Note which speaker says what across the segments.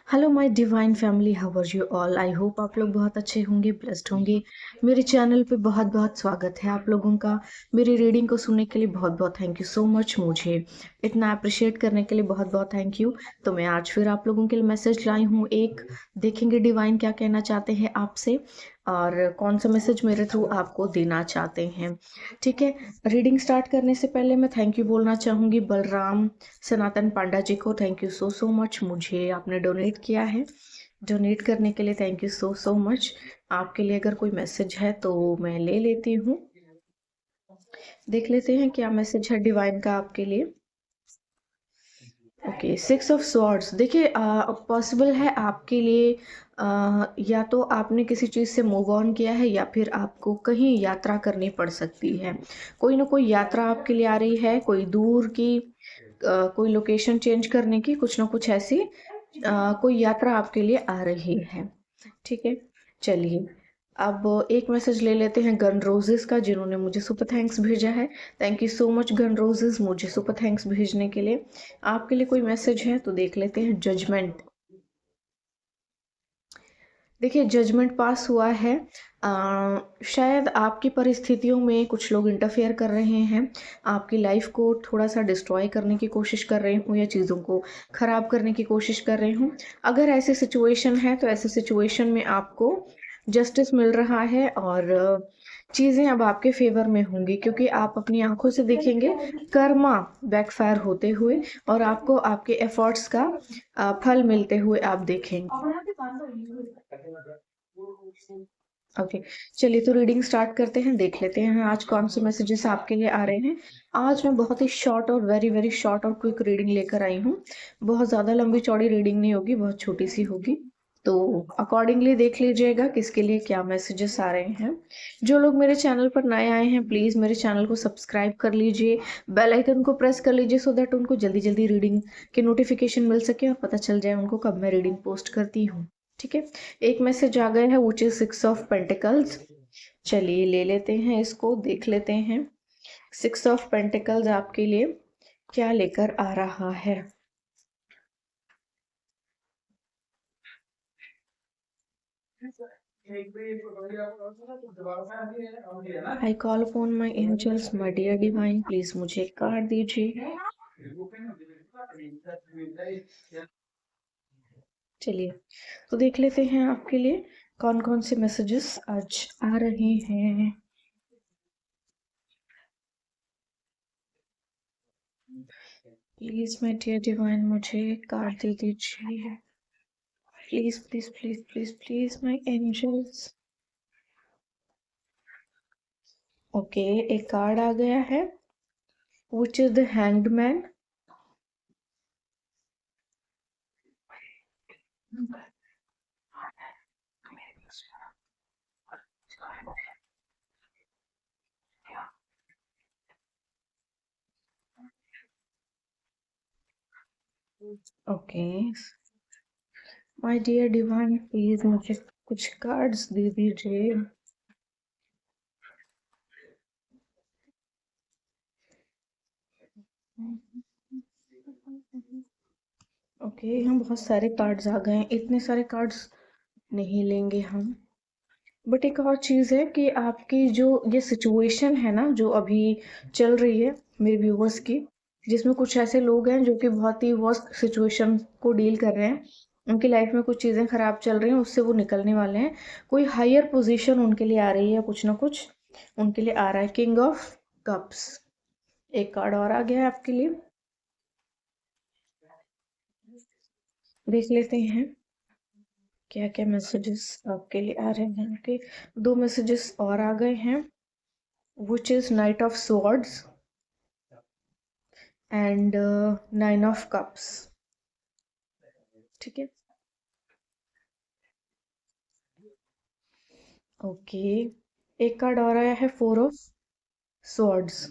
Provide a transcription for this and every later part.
Speaker 1: Hello my divine family, how are you all? I hope आप लोग बहुत अच्छे होंगे, ब्लेस्ड होंगे। मेरे चैनल पे बहुत बहुत स्वागत है आप लोगों का। मेरी रीडिंग को सुनने के लिए बहुत बहुत थैंक यू सो मच। मुझे इतना अप्रिशिएट करने के लिए बहुत बहुत थैंक यू। तो मैं आज फिर आप लोगों के लिए मैसेज लाई हूँ एक। देखेंगे डिवाइन क्या कहना चाहते हैं आपसे और कौन सा मैसेज मेरे थ्रू आपको देना चाहते हैं। ठीक है, रीडिंग स्टार्ट करने से पहले मैं थैंक यू बोलना चाहूँगी बलराम सनातन पांडा जी को। Thank you so so much, मुझे आपने डोनेट किया है। डोनेट करने के लिए thank you so so much. आपके लिए अगर कोई मैसेज है तो मैं ले लेती हूँ। देख लेते हैं क्या मैसेज है डिवाइन का आपके लिए। Okay, six of swords. देखिए, पॉसिबल है आपके लिए या तो आपने किसी चीज़ से मूव ऑन किया है या फिर आपको कहीं यात्रा करनी पड़ सकती है। कोई ना कोई यात्रा आपके लिए आ रही है, कोई दूर की कोई लोकेशन चेंज करने की, कुछ ना कुछ ऐसी कोई यात्रा आपके लिए आ रही है। ठीक है, चलिए अब एक मैसेज ले लेते हैं गन रोजेस का, जिन्होंने मुझे सुपर थैंक्स भेजा है। Thank you so much gun roses, मुझे सुपर थैंक्स भेजने के लिए। आपके लिए कोई मैसेज है तो देख लेते हैं। जजमेंट। देखिए, जजमेंट पास हुआ है। शायद आपकी परिस्थितियों में कुछ लोग इंटरफेयर कर रहे हैं, आपकी लाइफ को थोड़ा सा डिस्ट्रॉय करने की कोशिश कर रहे हूँ या चीज़ों को ख़राब करने की कोशिश कर रहे हूँ। अगर ऐसी सिचुएशन है तो ऐसी सिचुएशन में आपको जस्टिस मिल रहा है और चीज़ें अब आपके फेवर में होंगी, क्योंकि आप अपनी आंखों से देखेंगे कर्मा बैकफायर होते हुए और आपको आपके एफर्ट्स का फल मिलते हुए आप देखेंगे। ओके, चलिए तो रीडिंग स्टार्ट करते हैं। देख लेते हैं आज कौन से मैसेजेस आपके लिए आ रहे हैं। आज मैं बहुत ही शॉर्ट और वेरी वेरी शॉर्ट और क्विक रीडिंग लेकर आई हूँ। बहुत ज़्यादा लंबी चौड़ी रीडिंग नहीं होगी, बहुत छोटी सी होगी। तो अकॉर्डिंगली देख लीजिएगा किसके लिए क्या मैसेजेस आ रहे हैं। जो लोग मेरे चैनल पर नए आए हैं प्लीज़ मेरे चैनल को सब्सक्राइब कर लीजिए, बेल आइकन को प्रेस कर लीजिए, सो दैट उनको जल्दी जल्दी रीडिंग के नोटिफिकेशन मिल सके और पता चल जाए उनको कब मैं रीडिंग पोस्ट करती हूँ। ठीक है, एक मैसेज आ गया है which is six of pentacles. चलिए ले लेते हैं इसको, देख लेते हैं सिक्स ऑफ पेंटिकल्स आपके लिए क्या लेकर आ रहा है। I call upon my angels, my dear divine, please मुझे एक कार्ड दीजिए। चलिए तो देख लेते हैं आपके लिए कौन कौन से मैसेजेस आज आ रहे हैं। प्लीज माय डियर डिवाइन मुझे कार्ड दे दीजिए। Please please please please please my angels. Okay, एक कार्ड आ गया है which is the hanged man. Okay my dear divine, please मुझे कुछ कार्ड्स दे दीजिए। ओके, हम बहुत सारे कार्ड्स आ गए हैं, इतने सारे कार्ड्स नहीं लेंगे हम। बट एक और चीज़ है कि आपकी जो ये सिचुएशन है ना जो अभी चल रही है मेरे व्यूवर्स की, जिसमें कुछ ऐसे लोग हैं जो कि बहुत ही वर्स्ट सिचुएशन को डील कर रहे हैं, उनकी लाइफ में कुछ चीज़ें खराब चल रही हैं, उससे वो निकलने वाले हैं। कोई हायर पोजीशन उनके लिए आ रही है, कुछ ना कुछ उनके लिए आ रहा है। किंग ऑफ कप्स, एक कार्ड और आ गया है आपके लिए, देख लेते हैं क्या क्या मैसेजेस आपके लिए आ रहे हैं। ओके, दो मैसेजेस और आ गए हैं which is night of swords and nine of cups. ठीक है, ओके, एक कार्ड और आया है four of swords।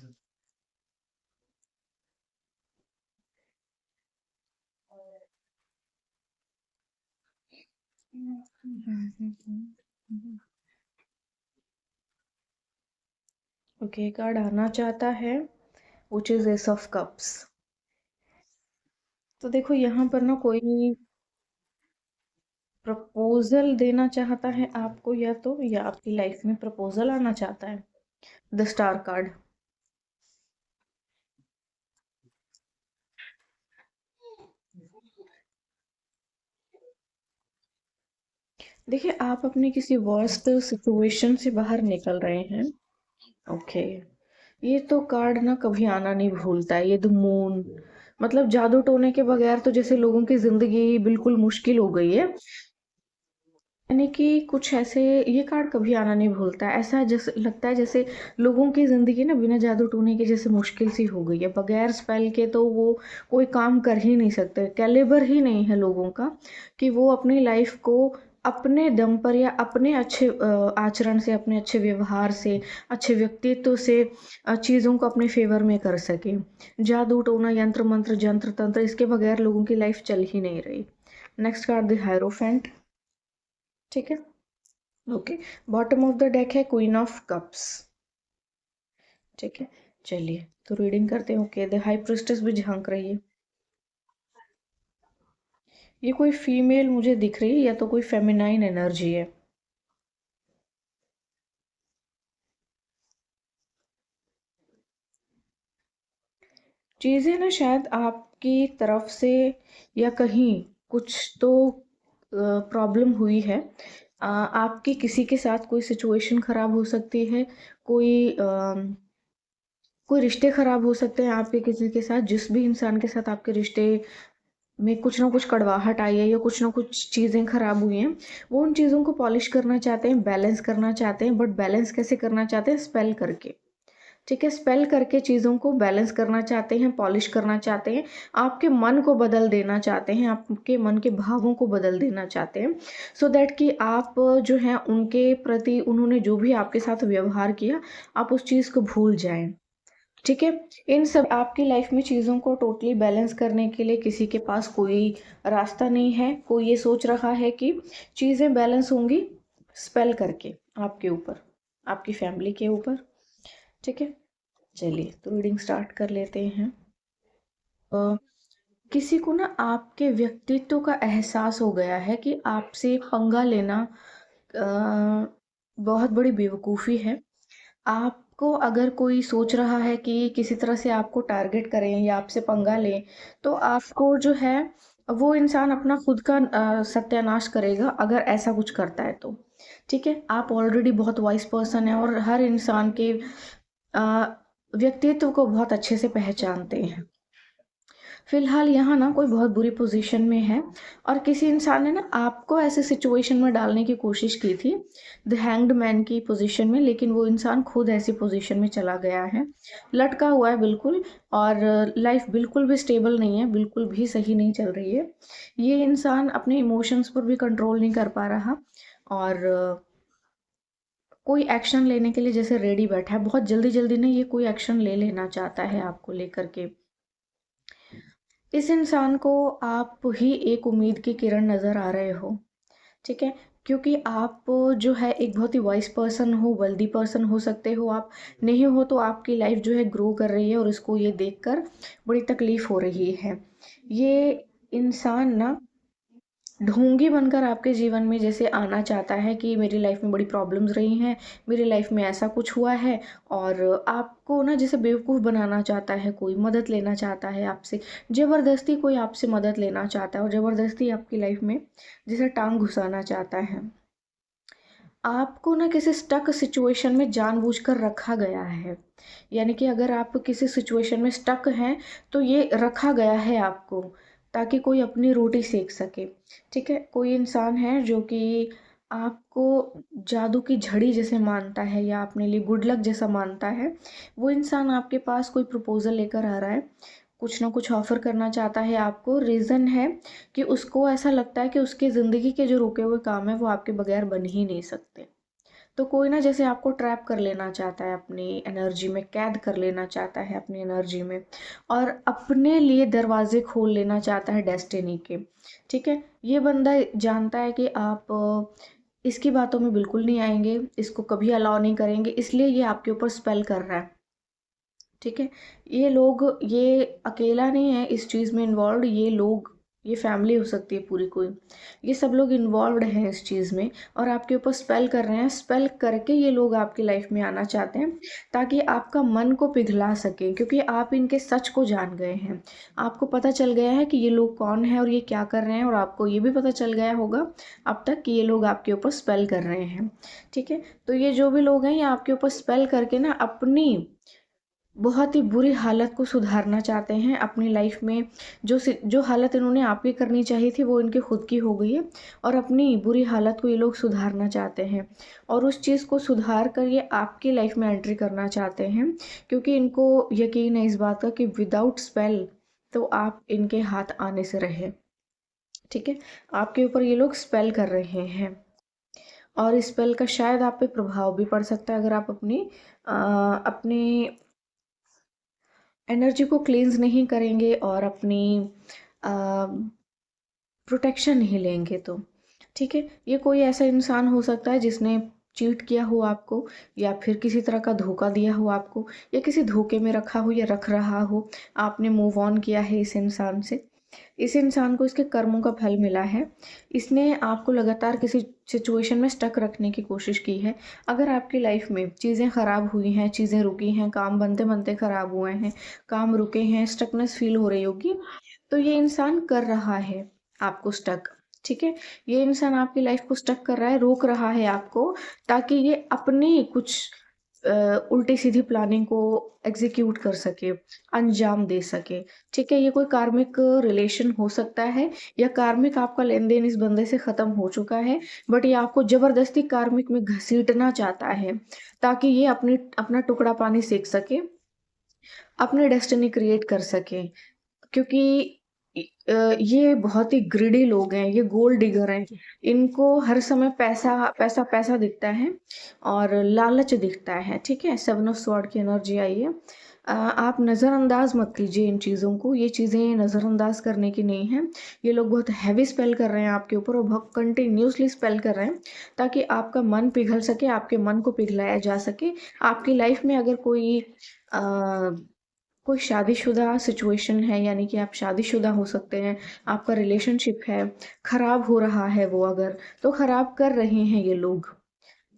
Speaker 1: Okay, card आना चाहता है which is S of cups. तो देखो यहाँ पर ना कोई प्रपोजल देना चाहता है आपको, या आपकी लाइफ में प्रपोजल आना चाहता है। The star card. देखिए, आप अपनी किसी वर्स्ट सिचुएशन से बाहर निकल रहे हैं। ओके। ये तो कार्ड ना कभी आना नहीं भूलता है, ये द मून। मतलब जादू टोने के बगैर तो जैसे लोगों की जिंदगी बिल्कुल मुश्किल हो गई है, यानी कि कुछ ऐसे, ये कार्ड कभी आना नहीं भूलता है। ऐसा जैसे लगता है जैसे लोगों की ज़िंदगी ना बिना जादू टूने के जैसे मुश्किल सी हो गई है। बगैर स्पेल के तो वो कोई काम कर ही नहीं सकते। कैलिबर ही नहीं है लोगों का कि वो अपनी लाइफ को अपने दम पर या अपने अच्छे आचरण से, अपने अच्छे व्यवहार से, अच्छे व्यक्तित्व से चीज़ों को अपने फेवर में कर सके। जादू टोना, यंत्र मंत्र, जंत्र तंत्र, इसके बगैर लोगों की लाइफ चल ही नहीं रही। Next card the hierophant. ठीक है। Okay. Bottom of the deck है क्वीन ऑफ कप्स। ठीक है। चलिए तो रीडिंग करते हैं। ओके, द हाई प्रिस्टेस भी झांक रही है। ये कोई फीमेल मुझे दिख रही है, या तो कोई फेमिनाइन एनर्जी है। चीज़ें ना शायद आपकी तरफ से या कहीं कुछ तो प्रॉब्लम हुई है। आपकी किसी के साथ कोई सिचुएशन खराब हो सकती है। कोई कोई रिश्ते खराब हो सकते हैं आपके किसी के साथ। जिस भी इंसान के साथ आपके रिश्ते में कुछ ना कुछ कड़वाहट आई है या कुछ ना कुछ चीज़ें खराब हुई हैं, वो उन चीज़ों को पॉलिश करना चाहते हैं, बैलेंस करना चाहते हैं। बट बैलेंस कैसे करना चाहते हैं? स्पेल करके। ठीक है, स्पेल करके चीज़ों को बैलेंस करना चाहते हैं, पॉलिश करना चाहते हैं। आपके मन को बदल देना चाहते हैं, आपके मन के भावों को बदल देना चाहते हैं, सो दैट कि आप जो हैं उनके प्रति, उन्होंने जो भी आपके साथ व्यवहार किया, आप उस चीज़ को भूल जाएं। ठीक है। इन सब आपकी लाइफ में चीज़ों को टोटली बैलेंस करने के लिए किसी के पास कोई रास्ता नहीं है। कोई ये सोच रहा है कि चीज़ें बैलेंस होंगी स्पेल करके आपके ऊपर, आपकी फैमिली के ऊपर। ठीक है। चलिए तो रीडिंग स्टार्ट कर लेते हैं। अ, किसी को ना आपके व्यक्तित्व का एहसास हो गया है कि आपसे पंगा लेना बहुत बड़ी बेवकूफ़ी है। आपको अगर कोई सोच रहा है कि किसी तरह से आपको टारगेट करें या आपसे पंगा लें, तो आपको जो है वो इंसान अपना खुद का सत्यानाश करेगा अगर ऐसा कुछ करता है तो। ठीक है। आप ऑलरेडी बहुत वाइस पर्सन हैं और हर इंसान के अ, व्यक्तित्व को बहुत अच्छे से पहचानते हैं। फिलहाल यहाँ ना कोई बहुत बुरी पोजीशन में है और किसी इंसान ने ना आपको ऐसे सिचुएशन में डालने की कोशिश की थी, द हैंग्ड मैन की पोजीशन में, लेकिन वो इंसान खुद ऐसी पोजीशन में चला गया है। लटका हुआ है बिल्कुल, और लाइफ बिल्कुल भी स्टेबल नहीं है, बिल्कुल भी सही नहीं चल रही है। ये इंसान अपने इमोशंस पर भी कंट्रोल नहीं कर पा रहा, और कोई एक्शन लेने के लिए जैसे रेडी बैठा है। बहुत जल्दी जल्दी ना ये कोई एक्शन ले लेना चाहता है आपको लेकर के। इस इंसान को आप ही एक उम्मीद की किरण नज़र आ रहे हो। ठीक है। क्योंकि आप जो है एक बहुत ही वाइस पर्सन हो, वेल्दी पर्सन हो सकते हो आप। नहीं हो तो आपकी लाइफ जो है ग्रो कर रही है और इसको ये देखकर बड़ी तकलीफ हो रही है। ये इंसान ना ढोंगी बनकर आपके जीवन में जैसे आना चाहता है कि मेरी लाइफ में बड़ी प्रॉब्लम्स रही हैं, मेरी लाइफ में ऐसा कुछ हुआ है, और आपको ना जैसे बेवकूफ़ बनाना चाहता है, कोई मदद लेना चाहता है आपसे। ज़बरदस्ती कोई आपसे मदद लेना चाहता है और ज़बरदस्ती आपकी लाइफ में जैसे टांग घुसाना चाहता है। आपको ना किसी स्टक सिचुएशन में जानबूझकर रखा गया है। यानी कि अगर आप किसी सिचुएशन में स्टक हैं, तो ये रखा गया है आपको, ताकि कोई अपनी रोटी सेक सके। ठीक है। कोई इंसान है जो कि आपको जादू की झड़ी जैसे मानता है या अपने लिए गुड लक जैसा मानता है। वो इंसान आपके पास कोई प्रपोजल लेकर आ रहा है, कुछ ना कुछ ऑफर करना चाहता है आपको। रीज़न है कि उसको ऐसा लगता है कि उसकी ज़िंदगी के जो रुके हुए काम है वो आपके बगैर बन ही नहीं सकते। तो कोई ना जैसे आपको ट्रैप कर लेना चाहता है, अपनी एनर्जी में कैद कर लेना चाहता है, अपनी एनर्जी में, और अपने लिए दरवाजे खोल लेना चाहता है डेस्टिनी के। ठीक है। ये बंदा जानता है कि आप इसकी बातों में बिल्कुल नहीं आएंगे, इसको कभी अलाउ नहीं करेंगे, इसलिए ये आपके ऊपर स्पेल कर रहा है। ठीक है। ये लोग, ये अकेला नहीं है इस चीज़ में इन्वॉल्व, ये लोग ये फैमिली हो सकती है पूरी कोई। ये सब लोग इन्वॉल्व्ड हैं इस चीज़ में और आपके ऊपर स्पेल कर रहे हैं। स्पेल करके ये लोग आपकी लाइफ में आना चाहते हैं ताकि आपका मन को पिघला सकें, क्योंकि आप इनके सच को जान गए हैं। आपको पता चल गया है कि ये लोग कौन है और ये क्या कर रहे हैं, और आपको ये भी पता चल गया होगा अब तक कि ये लोग आपके ऊपर स्पेल कर रहे हैं। ठीक है, तो ये जो भी लोग हैं ये आपके ऊपर स्पेल करके ना अपनी बहुत ही बुरी हालत को सुधारना चाहते हैं अपनी लाइफ में। जो हालत इन्होंने आपकी करनी चाहिए थी वो इनकी खुद की हो गई है, और अपनी बुरी हालत को ये लोग सुधारना चाहते हैं, और उस चीज़ को सुधार कर ये आपकी लाइफ में एंट्री करना चाहते हैं, क्योंकि इनको यकीन है इस बात का कि विदाउट स्पेल तो आप इनके हाथ आने से रहे। ठीक है, आपके ऊपर ये लोग स्पेल कर रहे हैं, और इस स्पेल का शायद आप पे प्रभाव भी पड़ सकता है अगर आप अपनी एनर्जी को क्लींस नहीं करेंगे और अपनी प्रोटेक्शन नहीं लेंगे तो। ठीक है, ये कोई ऐसा इंसान हो सकता है जिसने चीट किया हो आपको, या फिर किसी तरह का धोखा दिया हो आपको, या किसी धोखे में रखा हो या रख रहा हो। आपने मूव ऑन किया है इस इंसान से। इस इंसान को इसके कर्मों का फल मिला है। इसने आपको लगातार किसी सिचुएशन में स्टक रखने की कोशिश की है। अगर आपकी लाइफ में चीज़ें ख़राब हुई हैं, चीज़ें रुकी हैं, काम बनते बनते ख़राब हुए हैं, काम रुके हैं, स्टकनेस फील हो रही होगी, तो ये इंसान कर रहा है आपको स्टक। ठीक है, ये इंसान आपकी लाइफ को स्टक कर रहा है, रोक रहा है आपको, ताकि ये अपनी कुछ उल्टी सीधी प्लानिंग को एग्जीक्यूट कर सके, अंजाम दे सके। ठीक है, ये कोई कार्मिक रिलेशन हो सकता है, या कार्मिक आपका लेन देन इस बंदे से ख़त्म हो चुका है, बट ये आपको ज़बरदस्ती कार्मिक में घसीटना चाहता है ताकि ये अपना टुकड़ा पानी सेक सके, अपनी डेस्टिनी क्रिएट कर सके। क्योंकि ये बहुत ही ग्रीडी लोग हैं, ये गोल्ड डिगर हैं। इनको हर समय पैसा पैसा पैसा दिखता है और लालच दिखता है। ठीक है, सेवन ऑफ स्वॉर्ड की एनर्जी आई है। आप नज़रअंदाज मत कीजिए इन चीज़ों को, ये चीज़ें नज़रअंदाज करने की नहीं है। ये लोग बहुत हैवी स्पेल कर रहे हैं आपके ऊपर, और बहुत कंटिन्यूसली स्पेल कर रहे हैं ताकि आपका मन पिघल सके, आपके मन को पिघलाया जा सके। आपकी लाइफ में अगर कोई शादीशुदा सिचुएशन है, यानी कि आप शादीशुदा हो सकते हैं, आपका रिलेशनशिप है, खराब हो रहा है वो अगर, तो खराब कर रहे हैं ये लोग।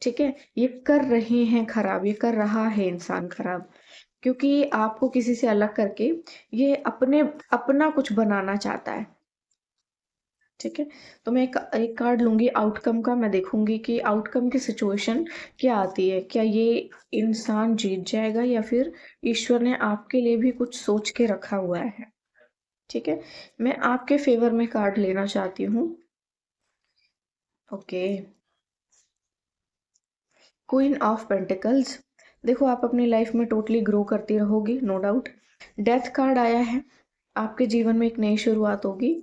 Speaker 1: ठीक है, ये कर रहे हैं खराब, ये कर रहा है इंसान खराब, क्योंकि आपको किसी से अलग करके ये अपना कुछ बनाना चाहता है। ठीक है, तो मैं एक कार्ड लूंगी आउटकम का। मैं देखूंगी कि आउटकम की सिचुएशन क्या आती है। क्या ये इंसान जीत जाएगा, या फिर ईश्वर ने आपके लिए भी कुछ सोच के रखा हुआ है। ठीक है, मैं आपके फेवर में कार्ड लेना चाहती हूँ। Okay, queen of pentacles. देखो, आप अपनी लाइफ में टोटली ग्रो करती रहोगी, नो डाउट। डेथ कार्ड आया है, आपके जीवन में एक नई शुरुआत होगी,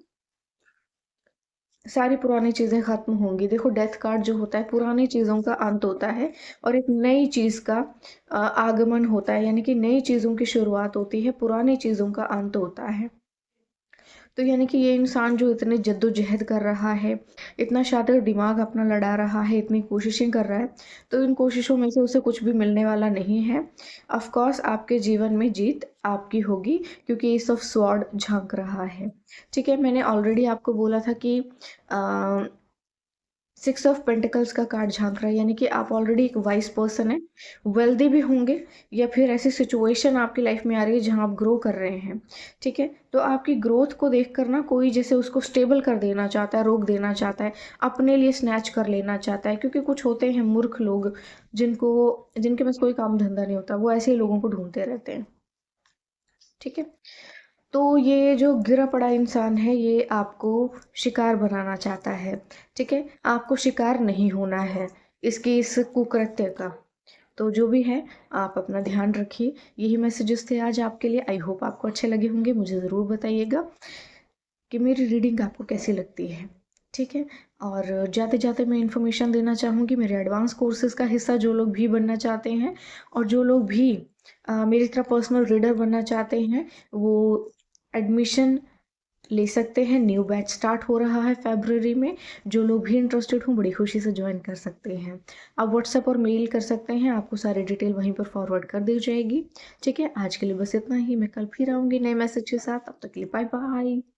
Speaker 1: सारी पुरानी चीज़ें ख़त्म होंगी। देखो, डेथ कार्ड जो होता है पुरानी चीज़ों का अंत होता है, और एक नई चीज़ का आगमन होता है, यानी कि नई चीज़ों की शुरुआत होती है, पुरानी चीज़ों का अंत होता है। तो यानी कि ये इंसान जो इतने जद्दोजहद कर रहा है, इतना शातिर दिमाग अपना लड़ा रहा है, इतनी कोशिशें कर रहा है, तो इन कोशिशों में से उसे कुछ भी मिलने वाला नहीं है। ऑफ कोर्स आपके जीवन में जीत आपकी होगी, क्योंकि एस ऑफ स्वॉर्ड झांक रहा है। ठीक है, मैंने ऑलरेडी आपको बोला था कि सिक्स ऑफ पेंटिकल्स का कार्ड झांक रहा है, यानी कि आप ऑलरेडी एक वाइज पर्सन है, वेल्दी भी होंगे, या फिर ऐसी सिचुएशन आपकी लाइफ में आ रही है जहां आप ग्रो कर रहे हैं। ठीक है, तो आपकी ग्रोथ को देख कर ना कोई जैसे उसको स्टेबल कर देना चाहता है, रोक देना चाहता है, अपने लिए स्नैच कर लेना चाहता है, क्योंकि कुछ होते हैं मूर्ख लोग जिनके पास कोई काम धंधा नहीं होता, वो ऐसे ही लोगों को ढूंढते रहते हैं। ठीक है, तो ये जो गिरा पड़ा इंसान है ये आपको शिकार बनाना चाहता है। ठीक है, आपको शिकार नहीं होना है इस कुकृत्य का। तो जो भी है, आप अपना ध्यान रखिए। यही मैसेजेस थे आज आपके लिए। आई होप आपको अच्छे लगे होंगे। मुझे ज़रूर बताइएगा कि मेरी रीडिंग आपको कैसी लगती है। ठीक है, और जाते जाते मैं इन्फॉर्मेशन देना चाहूँगी, मेरे एडवांस कोर्सेज़ का हिस्सा जो लोग भी बनना चाहते हैं, और जो लोग भी मेरी तरह पर्सनल रीडर बनना चाहते हैं, वो एडमिशन ले सकते हैं। न्यू बैच स्टार्ट हो रहा है फरवरी में। जो लोग भी इंटरेस्टेड हों बड़ी खुशी से ज्वाइन कर सकते हैं। आप व्हाट्सएप और मेल कर सकते हैं, आपको सारी डिटेल वहीं पर फॉरवर्ड कर दी जाएगी। ठीक है, आज के लिए बस इतना ही। मैं कल फिर आऊँगी नए मैसेज के साथ। तब तक के लिए बाय बाय।